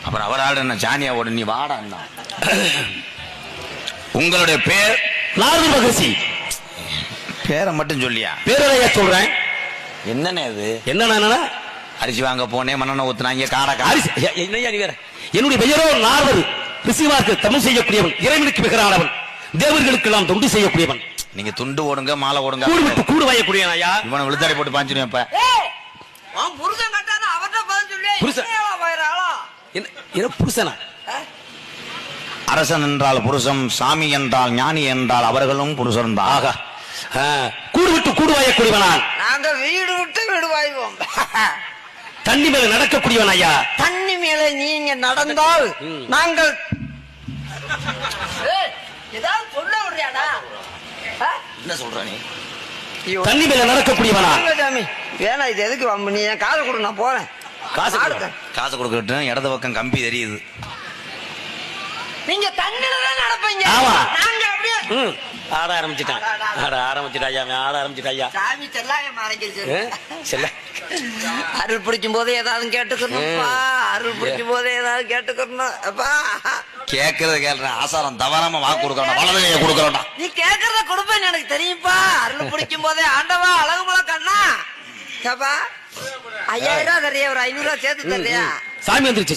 அப்புறம் அவரால் என்ன ஜானியாவோட நீ வாடா. உங்களுடைய பேர்? நாரதி மகரிஷி. பேரை மட்டும் சொல்லியா? பேரையா சொல்றேன். என்னன்னு அது? என்ன அரிசி வாங்க போனேன், மண்ணெண்ணெய் ஊத்துனாங்க, காடா அரிசி. என்னையா நீ வேற? என்னுடைய பெயரோ நாரதர். ரிஷிவார்க்கு தமிழ் செய்யக்கூடியவன், இறைவனுக்கு மிகரானவன், தேவர்களுக்கு எல்லாம் தொண்டு செய்யக்கூடியவன். நீங்க துண்டு ஓடுங்க, மாலை ஓடுங்க, கூடு வாயக்கூடியவன் ஐயா. இவனை விழுத்தாடி போட்டு பாஞ்சிருவேன். இப்ப புருஷன் கட்டான அவர்கிட்ட பதில் சொல்லி என்ன புருஷனா? அரசன் என்றால் புருஷன், சாமி என்றால் ஞானி என்றால் அவர்களும் புருஷன் தான். ஆகா, கூடு விட்டு கூடு வாயக்கூடியவனா? நாங்க வீடு விட்டு வீடு வாய்வோம். தண்ணி மேல நடக்கக்கூடியவன் ஐயா. தண்ணி மேல நீங்க நடந்தால் நாங்கள் ஏதாவது சொல்ல முடியாதா? என்ன சொல்ற நீ? தண்ணி மேல நடக்கக்கூடியவனா? சாமி வேணா, இது எதுக்கு வம்பு? நீ என் காசை கொடு, நான் போறேன். காசு கொடுக்கட்டும். இடது பக்கம் கம்பி தெரியுது. நீங்க தண்ணில தான் நடப்பீங்க. ஆமா. நாங்க அப்படியே ஆட ஆரம்பிச்சுட்டான். ஆட ஆரம்பிச்சுட்டாயா. சாமி செல்லாயம் ஆரம்பிச்சிருச்சு. செல்ல அருள் பிடிக்கும் போதே ஏதாவது கேட்டுக்கணும்ப்பா. அருள் பிடிக்கும் போதே ஏதாவது கேட்டுக்கணும். அப்பா கேட்கறது கேள்றேன். ஆசாரம் தவறாம வாக்கு கொடுக்கறோம், வலதையை கொடுக்கறோம். நீ கேட்கறத கொடுப்பேன்னு எனக்கு தெரியும்ப்பா. அருள் பிடிக்கும் போதே ஆண்டவா அழகுமுல கண்ணா. ஏப்பா 5000 ரூபா தரியா, ஒரு 500 ரூபா சேர்த்து தரியா? சாமி வந்துருச்சு.